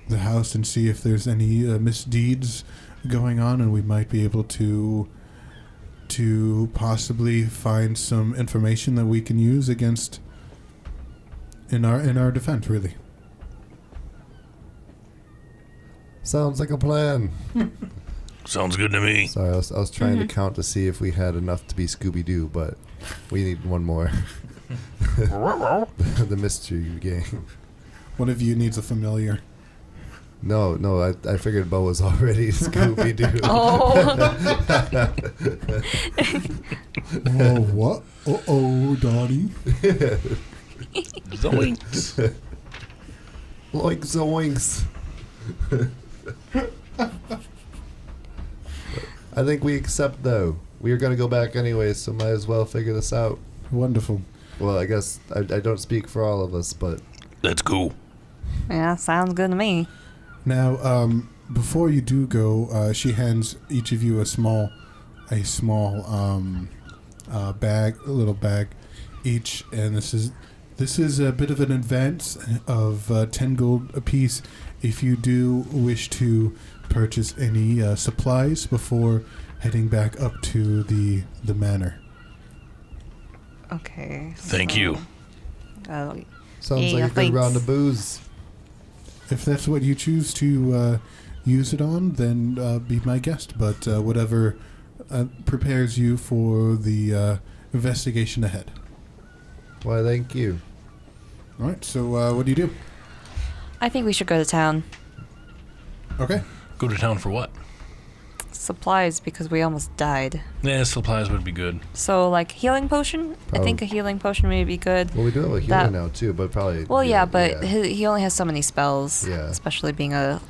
the house and see if there's any misdeeds going on, and we might be able to possibly find some information that we can use against in our defense, really. Sounds like a plan. Sounds good to me. Sorry, I was trying to count to see if we had enough to be Scooby-Doo, but we need one more. The mystery game. One of you needs a familiar. No, I figured Bo was already Scooby-Doo. Oh, what? Uh-oh, Donnie. Zoinks. Like zoinks. I think we accept, though. We are going to go back anyway, so might as well figure this out. Wonderful. Well, I guess I don't speak for all of us, but... That's cool. Yeah, sounds good to me. Now, before you do go, she hands each of you a small bag, a little bag each, and this is a bit of an advance of 10 gold apiece if you do wish to purchase any supplies before heading back up to the manor. Okay. Thank you. Sounds like a good round of booze. If that's what you choose to use it on, then be my guest. But whatever prepares you for the investigation ahead. Why, thank you. All right, so what do you do? I think we should go to town. Okay. Go to town for what? Supplies, because we almost died. Yeah, supplies would be good. So, like, healing potion? I think a healing potion may be good. Well, we do have a healer now, too, but probably... Well, yeah, but he only has so many spells. Yeah. Especially being a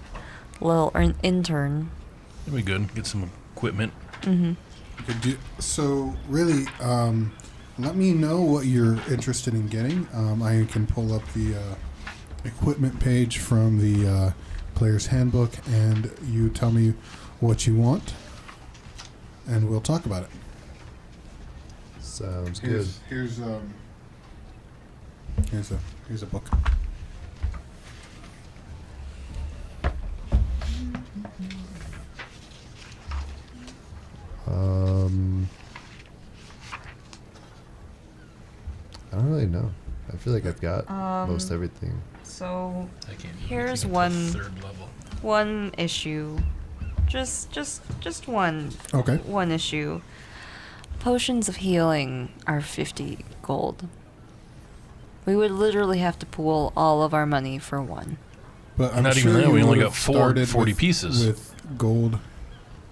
little intern. That'd be good. Get some equipment. Mm-hmm. So, really, let me know what you're interested in getting. I can pull up the equipment page from the player's handbook, and you tell me what you want, and we'll talk about it. Sounds good. Here's a book. I don't really know. I feel like I've got most everything. So, I can't here's get one to third level. one issue. Just one. Okay. One issue. Potions of healing are 50 gold. We would literally have to pool all of our money for one. But I'm Not sure even that. you We only would've got started 40 with- pieces. with gold.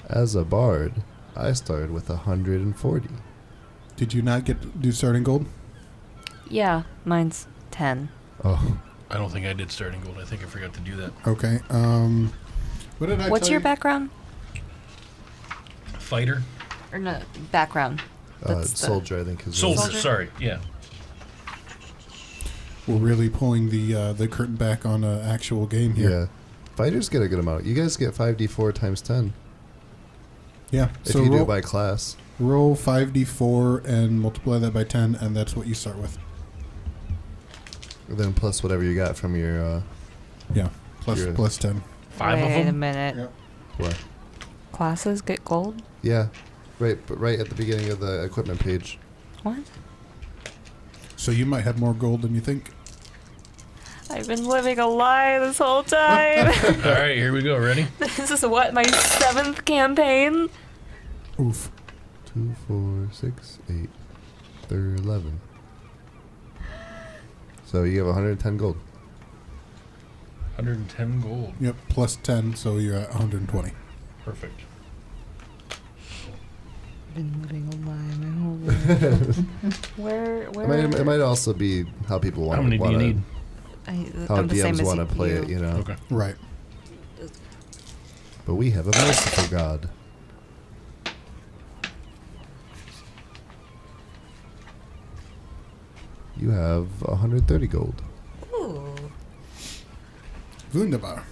As a bard, I started with 140. Did you not do starting gold? Yeah, mine's 10. Oh, I don't think I did starting gold. I think I forgot to do that. Okay. What did I What's tell your you? background? Fighter? Or no, background. That's the- soldier, I think is Soldier, Soldier? sorry. Yeah. We're really pulling the curtain back on an actual game here. Yeah. Fighters get a good amount. You guys get 5d4 times 10 Yeah. if So you do roll, it by class. roll 5d4 and multiply that by 10, and that's what you start with. And then plus whatever you got from your... Yeah. Plus You're- plus 10. 5 Wait of a them? minute. Yep. what? Classes get gold? Yeah. Right at the beginning of the equipment page. What? So you might have more gold than you think. I've been living a lie this whole time. All right, here we go. Ready? This is what, my 7th campaign? Oof. 2, 4, 6, 8, 11. So you have 110 gold. 110 gold. Yep. Plus 10, so you're at 120. Perfect. Been living a lie my whole life. Where? It might also be how people want How many do you need? How I'm the same DMs as want to play it, you know. Okay. Right. But we have a merciful God. You have 130 gold. Ooh. Wunderbar.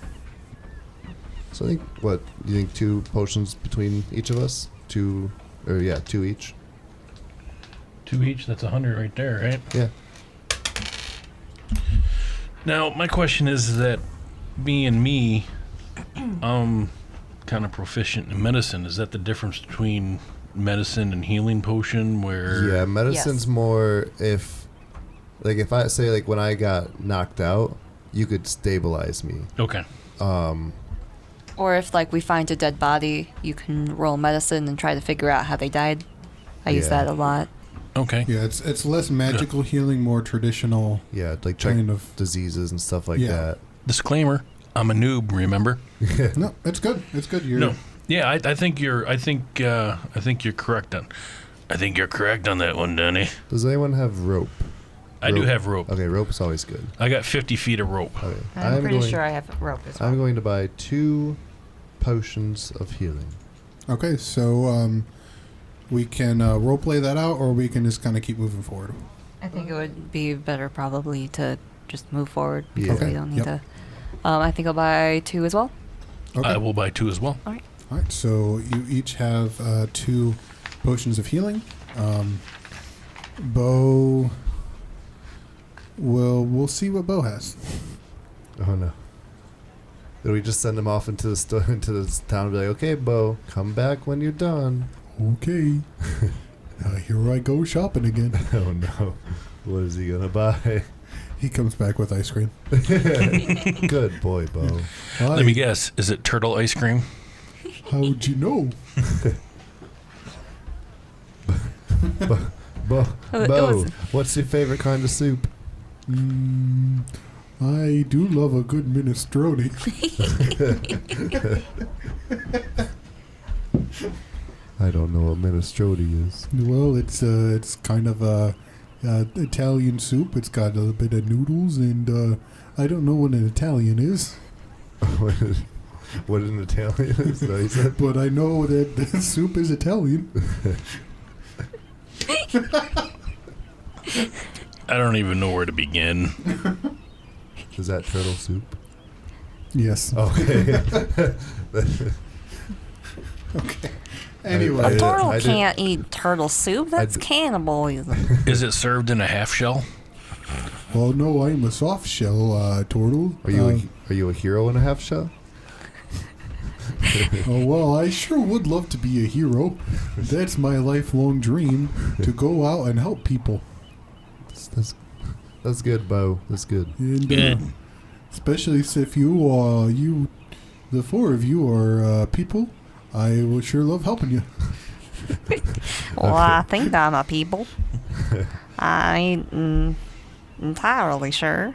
So I think, what, you think 2 potions between each of us? 2 each? 2 each. That's 100 right there, right? Yeah. Now, my question is that me, I'm kind of proficient in medicine. Is that the difference between medicine and healing potion? Where Yeah, medicine's Yes. more if I say, like, when I got knocked out, you could stabilize me. Okay. Or if, like, we find a dead body, you can roll medicine and try to figure out how they died. I use Yeah. that a lot. Okay. Yeah, it's less magical healing, more traditional. Yeah, like check Kind of. diseases and stuff like Yeah. that. Disclaimer: I'm a noob. Remember? No, it's good. It's good. You're, No. Yeah, I think you're correct on. I think you're correct on that one, Danny. Does anyone have rope? I do have rope. Okay, rope is always good. I got 50 feet of rope. Okay. I'm pretty going, sure I have rope as well. I'm going to buy 2 potions of healing. Okay, so we can roleplay that out, or we can just kind of keep moving forward. I think it would be better probably to just move forward because Yeah. Okay, we don't need yep. to. I think I'll buy 2 as well. Okay. I will buy 2 as well. All right. All right, so you each have 2 potions of healing. Bo, we'll see what Bo has. Oh no. Did we just send him off into the into this town and be like, okay, Bo, come back when you're done? Okay. Here I go shopping again. Oh no. What is he gonna buy? He comes back with ice cream. Good boy, Bo. Let me guess. Is it turtle ice cream? How'd you know? Bo, was- what's your favorite kind of soup? I do love a good minestrone. I don't know what minestrone is. Well, it's kind of a Italian soup. It's got a bit of noodles, and I don't know what an Italian is, What an Italian is, though, he said. but I know that the soup is Italian. I don't even know where to begin. Is that turtle soup? Yes. Okay. Okay. A Anyway, turtle I did- can't eat turtle soup. That's cannibalism. Is it served in a half shell? well, no, I'm a soft shell turtle. Are you a hero in a half shell? Oh, well, I sure would love to be a hero. That's my lifelong dream, to go out and help people. That's good, Bo. That's good. And, Good. especially if you, the four of you are people, I will sure love helping you. Well, I think I'm a people. I ain't entirely sure.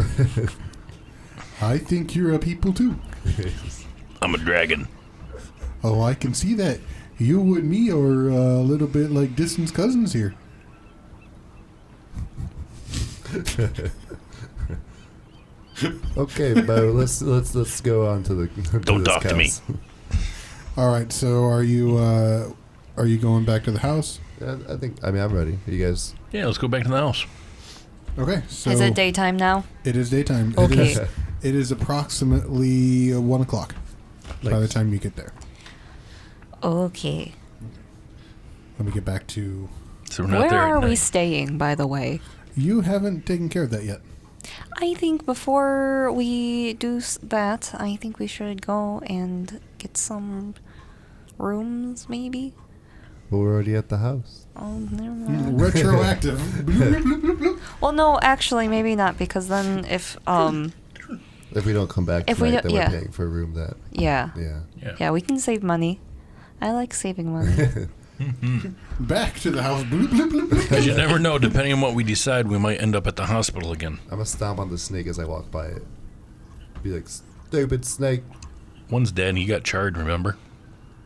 I think you're a people too. I'm a dragon. Oh, I can see that. You and me are a little bit like distant cousins here. Okay, Bo. Let's go on to the. Don't this talk to me. house. All right. So are you going back to the house? Yeah, I mean, I'm ready. You guys. Yeah, let's go back to the house. Okay. So Is it daytime now? It is daytime. Okay. It is approximately 1 o'clock by the Nice. time you get there. Okay. Let me get back to. So we're not Where there at are we night. staying, by the way? You haven't taken care of that yet. I think before we do that, I think we should go and get some rooms, maybe. Well, we're already at the house. Oh, never mind. Retroactive. Well, no, actually, maybe not, because then if If we don't come back If we tonight, don't- then yeah. we're paying for a room that. yeah, Yeah. yeah, we can save money. I like saving money. Back to the house. Bloop, bloop, bloop, bloop. Because you never know. Depending on what we decide, we might end up at the hospital again. I'm gonna stomp on the snake as I walk by it. Be like, stupid snake. One's dead and he got charred, remember?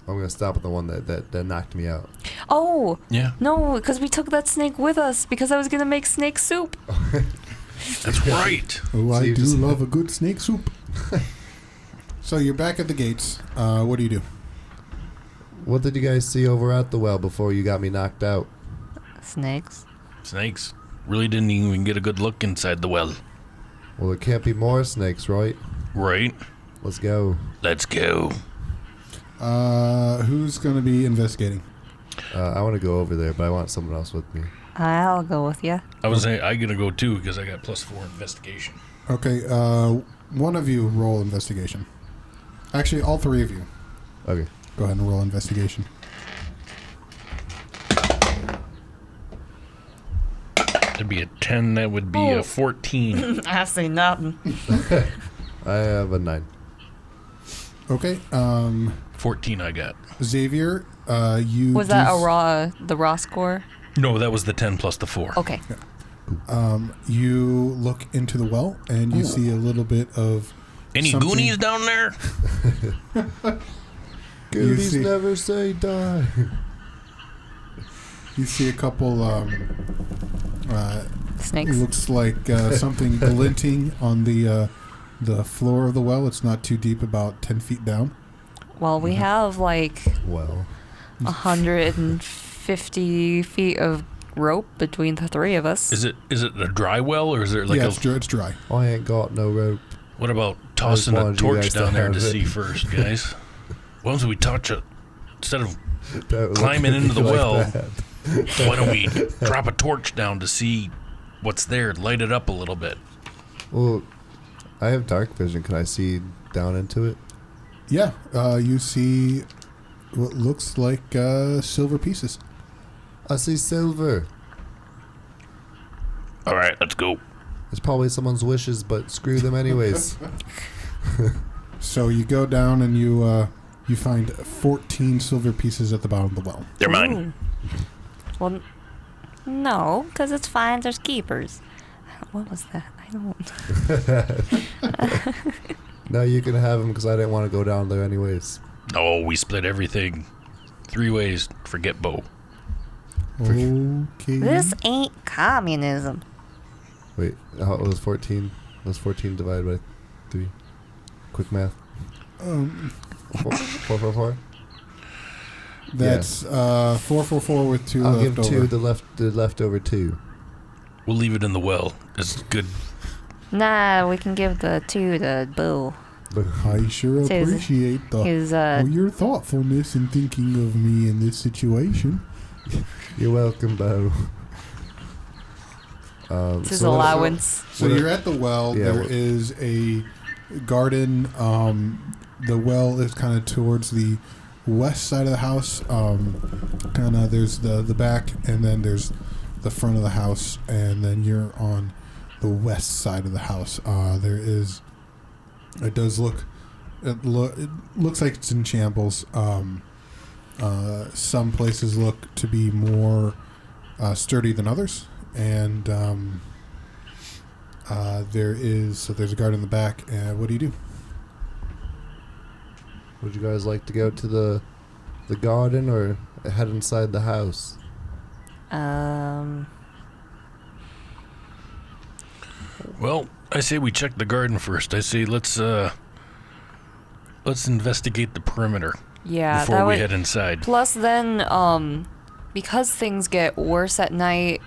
I'm gonna stop at the one that knocked me out. Oh, Yeah. no, because we took that snake with us because I was going to make snake soup. That's right. Oh, So I you do just- love a good snake soup. So you're back at the gates. What do you do? What did you guys see over at the well before you got me knocked out? Snakes? Snakes. Really didn't even get a good look inside the well. Well, there can't be more snakes, right? Right? Let's go. Let's go. Who's going to be investigating? I want to go over there, but I want someone else with me. I'll go with you. I was saying I'm gonna go too because I got +4 investigation. Okay, one of you roll investigation. Actually, all three of you. Okay. Go ahead and roll investigation. That'd be a 10. That would be Oh. a 14. I see nothing. I have a 9. Okay, 14 I got. Xavier, you... Was that the raw score? No, that was the 10 plus the 4. Okay. You look into the well, and you see a little bit of... Any something- Goonies down there? Goonies see- never say die. You see a couple... Snakes. looks like something glinting on the floor of the well. It's not too deep, about 10 feet down. Well, we have like Well, 150 feet of rope between the three of us. Is it a dry well or is there like yeah, a... it's dry. I ain't got no rope. What about tossing a wanted you torch guys to down there have to it. see first, guys? Once we touch it, instead of Don't look climbing at me into the like well, that. why don't we drop a torch down to see what's there, light it up a little bit? Well, I have dark vision. Can I see down into it? Yeah, you see what looks like silver pieces. I see silver. All right, let's go. It's probably someone's wishes, but screw them anyways. So you go down and you find 14 silver pieces at the bottom of the well. They're mine. Well, no, because it's fine. There's keepers. What was that? I don't. No, you can have them because I didn't want to go down there anyways. Oh, we split everything 3 ways. Forget Bo. Okay. This ain't communism. Wait, how it was 14? It was 14 divided by 3. Quick math. 4. That's 444 with 2 I'll left give over. 2 the leftover 2. We'll leave it in the well. It's good. Nah, we can give the 2 to Boo. I sure His- appreciate His your thoughtfulness in thinking of me in this situation. You're welcome, Bo. it's his so what- allowance. So you're at the well. Yeah, There is a garden. The well is kind of towards the west side of the house. Kind of there's the back, and then there's the front of the house, and then you're on the west side of the house. There is. It does look. It looks like it's in shambles. Some places look to be more sturdy than others, and there's a garden in the back. What do you do? Would you guys like to go to the garden or head inside the house? Well, I say we check the garden first. I say let's investigate the perimeter Yeah, before that we would. head inside. Plus, then, because things get worse at night,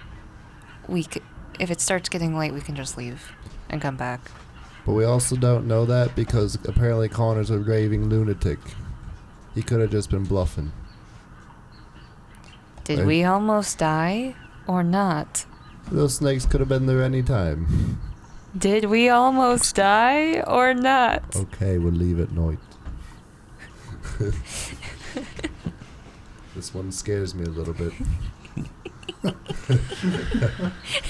if it starts getting late, we can just leave and come back. But we also don't know that because apparently Connor's a raving lunatic. He could have just been bluffing. Did Right. we almost die or not? Those snakes could have been there any time. Did we almost die or not? Okay, we'll leave at night. This one scares me a little bit.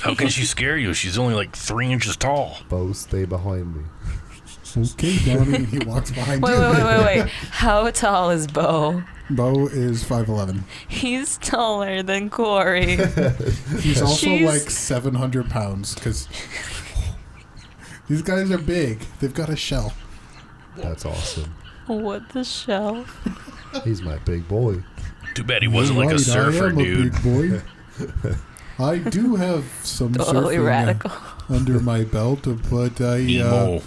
How can she scare you? She's only like 3 inches tall. Bo, stay behind me. Okay, Donnie. He walks behind Wait, you. wait. How tall is Bo? Bo is 5'11". He's taller than Corey. He's also She's- like 700 pounds because these guys are big. They've got a shell. That's awesome. What the shell? He's my big boy. Too bad he wasn't like a Right, surfer, I am dude. a big boy. I do have some Totally surfing radical. under my belt, but Emo.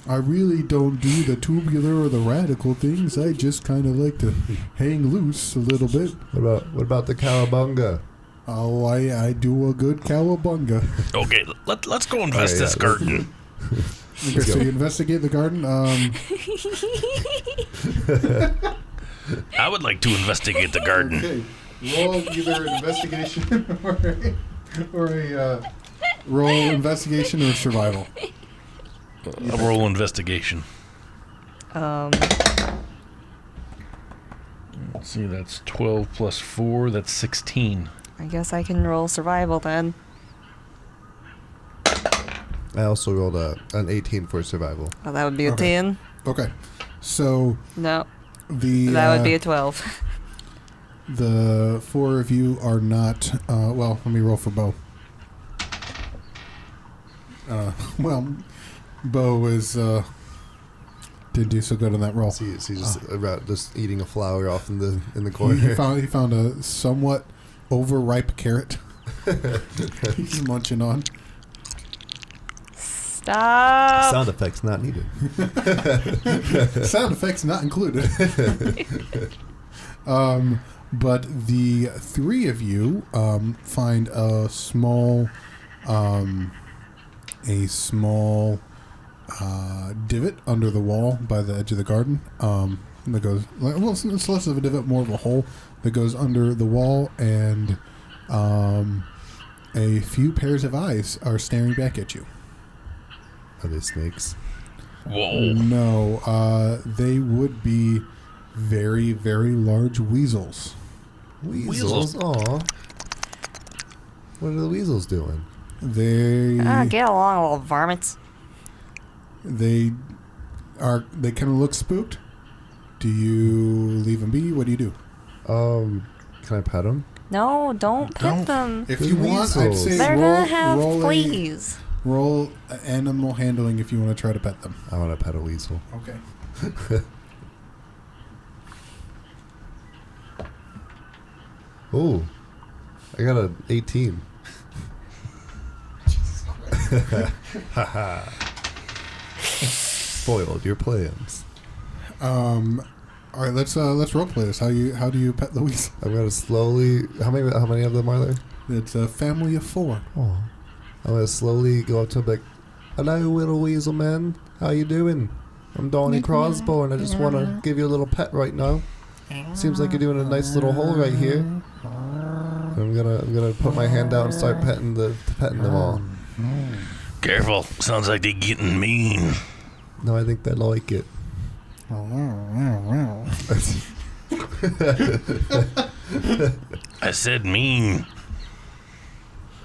I really don't do the tubular or the radical things. I just kind of like to hang loose a little bit. What about the cowabunga? Oh, I do a good cowabunga. Okay, let's go invest Alright, this yeah, let's- garden. Okay, so you investigate the garden. I would like to investigate the garden. Okay, roll either an investigation or a roll investigation or survival. I'll roll investigation. Um, Let's see, that's 12 plus 4, that's 16. I guess I can roll survival then. I also rolled an 18 for survival. Oh, that would be a Okay. 10. Okay, so No, the that would be a 12. the 4 of you are not. Well, let me roll for Bo. Well, Bo is didn't do so good on that roll. He's just eating a flower off in the He corner. found a somewhat overripe carrot. He's munching on. Stop. Sound effects not needed. Sound effects not included. But the 3 of you find a small divot under the wall by the edge of the garden. That goes well. It's less of a divot, more of a hole that goes under the wall, and a few pairs of eyes are staring back at you. Are they snakes? Whoa. No, they would be very, very large weasels. Weasels? Aw. What are the weasels doing? They Get along, little varmints. they kind of look spooked. Do you leave them be? What do you do? Can I pet him? No, don't pet them. If The you want, I'd weasels. say They're gonna have roll fleas. roll animal handling if you want to try to pet them. I want to pet a weasel. Okay. Oh, I got an 18. Spoiled your plans. All right, let's role play this. How do you pet the weasel? I'm gonna slowly. How many of them are there? It's a family of 4. Oh. I'm gonna slowly go up to him like, "Hello, little weasel man. How you doing? I'm Donnie Crossbow, and I just want to give you a little pet right now. Seems like you're doing a nice little hole right here. I'm gonna put my hand out and start petting them all. Careful. Sounds like they're getting mean. No, I think they like it. I said mean.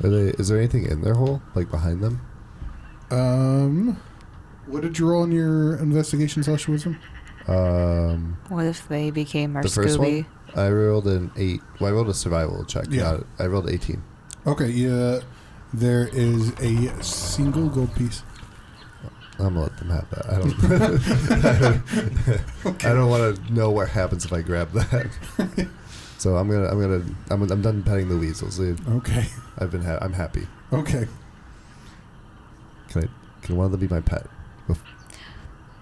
Is there anything in their hole, like behind them? What did you roll on your investigation / wisdom? What if they became our The first Scooby? one, I rolled an 8. Well, I rolled a survival check. Yeah. I rolled 18. Okay, yeah. There is a single gold piece. I'm gonna let them have that. I don't want to know what happens if I grab that. So I'm done petting the weasels. Okay. I'm happy. Okay. Can one of them be my pet?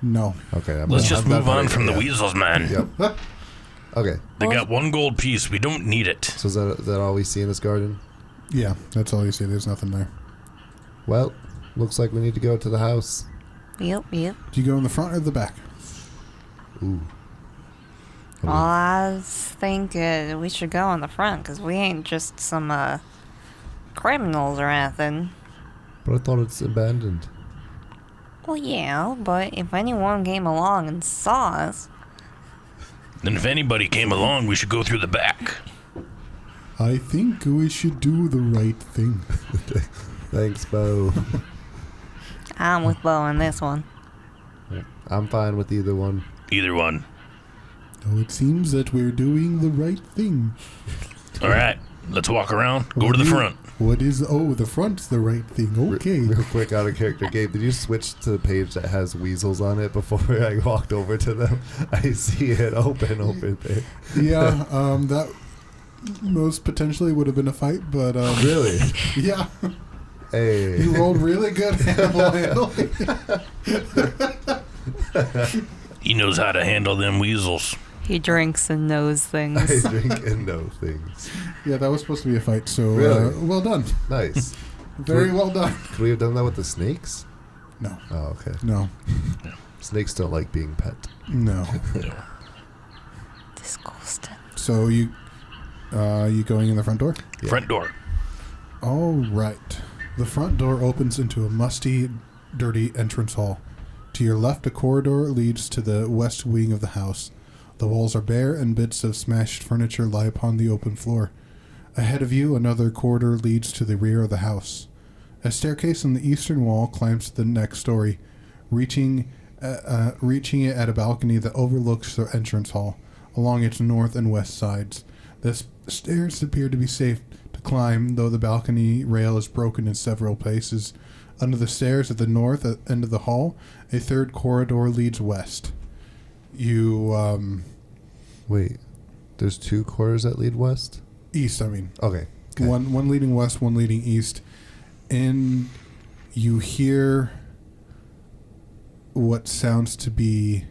No. Okay. Let's just move on petting from it, the yeah. weasels, man. Yep. Okay. They got 1 gold piece. We don't need it. So is that all we see in this garden? Yeah, that's all you see. There's nothing there. Well, looks like we need to go to the house. Yep. Do you go in the front or the back? Ooh. Well, I was thinking we should go in the front because we ain't just some criminals or anything. But I thought it's abandoned. Well, yeah, but if anyone came along and saw us, Then if anybody came along, we should go through the back. I think we should do the right thing. Thanks, Bo. I'm with Bo on this one. I'm fine with either one. Either one. Oh, it seems that we're doing the right thing. All right. Let's walk around. Go to the front. What is... Oh, the front's the right thing. Okay. Real quick, out of character, Gabe, did you switch to the page that has weasels on it before I walked over to them? I see it open there. Yeah, that most potentially would have been a fight, but... Really? Yeah. Hey. You rolled really good animal handling. He knows how to handle them weasels. He drinks and knows things. I drink and know things. Yeah, that was supposed to be a fight, so Really? well done. Nice. Very well done. Could we have done that with the snakes? No. Oh, okay. No. Snakes don't like being pet. No. Disgusting. So you going in the front door? Yeah. Front door. All right. The front door opens into a musty, dirty entrance hall. To your left, a corridor leads to the west wing of the house. The walls are bare, and bits of smashed furniture lie upon the open floor. Ahead of you, another corridor leads to the rear of the house. A staircase on the eastern wall climbs to the next story, reaching it at a balcony that overlooks the entrance hall, along its north and west sides. The stairs appear to be safe to climb, though the balcony rail is broken in several places. Under the stairs at the north end of the hall, a third corridor leads west. You, Wait, there's 2 corridors that lead west? east, I mean. Okay. One leading west, one leading east. And you hear what sounds to be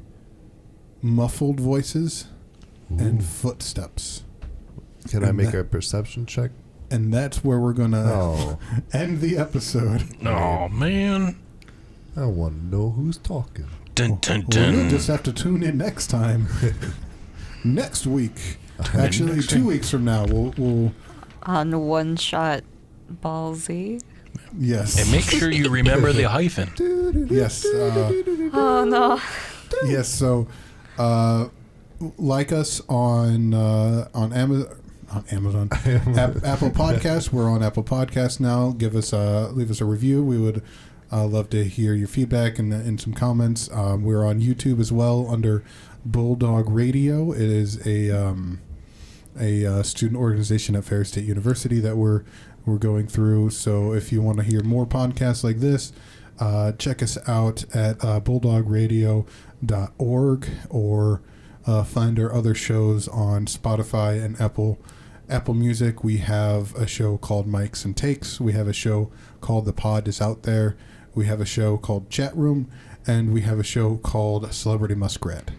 muffled voices and footsteps. Can I make a perception check? And that's where we're going to Oh. end the episode. Oh, man. I want to know who's talking. Dun, dun, Well, you'll dun. just have to tune in next time. Next week. Actually, 2 weeks from now, we'll On one shot, ballsy. yes. And make sure you remember the hyphen. Yes. Oh no. Yes. So, like us on Amazon. Amazon. Apple Podcasts. We're on Apple Podcasts now. Leave us a review. We would love to hear your feedback and some comments. We're on YouTube as well under Bulldog Radio. It is a student organization at Ferris State University that we're going through. So if you want to hear more podcasts like this, check us out at bulldogradio.org or find our other shows on Spotify and Apple Music. We have a show called Mics and Takes. We have a show called The Pod Is Out There. We have a show called Chat Room, and we have a show called Celebrity Muskrat.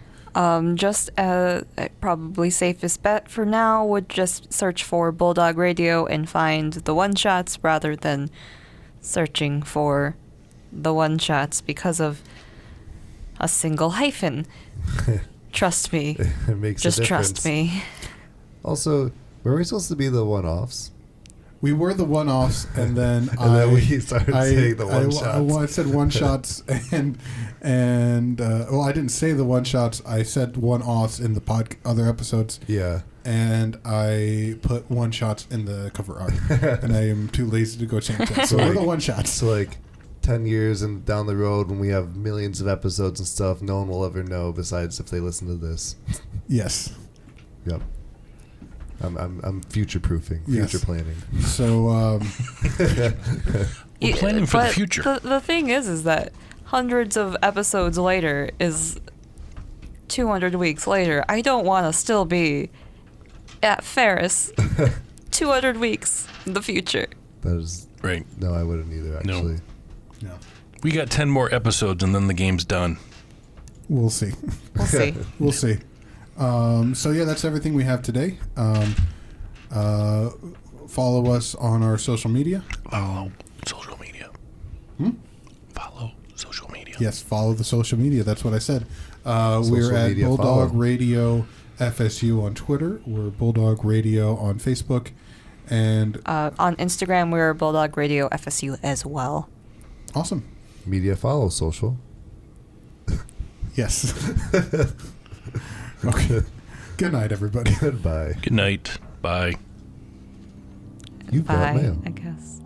Just probably safest bet for now would just search for Bulldog Radio and find the one-shots rather than searching for the one-shots because of a single hyphen. Trust me. It makes just a difference. Trust me. Also, were we supposed to be the one-offs? We were the one-offs, and then then we started saying the one-shots. I said one-shots, and well, I didn't say the one-shots. I said one-offs in the other episodes. Yeah. And I put one-shots in the cover art, and I am too lazy to go change that. So we're the one-shots. So like 10 years and down the road when we have millions of episodes and stuff, no one will ever know besides if they listen to this. Yes. Yep. I'm future-proofing, Yes. future planning. So We're planning for the But future. The thing is that hundreds of episodes later is 200 weeks later. I don't want to still be at Ferris 200 weeks in the future. That is Right. no, I wouldn't either. Actually, no, We got 10 more episodes and then the game's done. we'll see. We'll see. We'll see. So yeah, that's everything we have today. Follow us on our social media. Follow social media. Follow social media. Yes, follow the social media. That's what I said. We're Social at media Bulldog follow. Radio FSU on Twitter. We're Bulldog Radio on Facebook. And On Instagram, we're Bulldog Radio FSU as well. awesome. media follow social. Yes. Okay. Good night, everybody. Goodbye. Good night. Bye. You've got Bye, mail. I guess.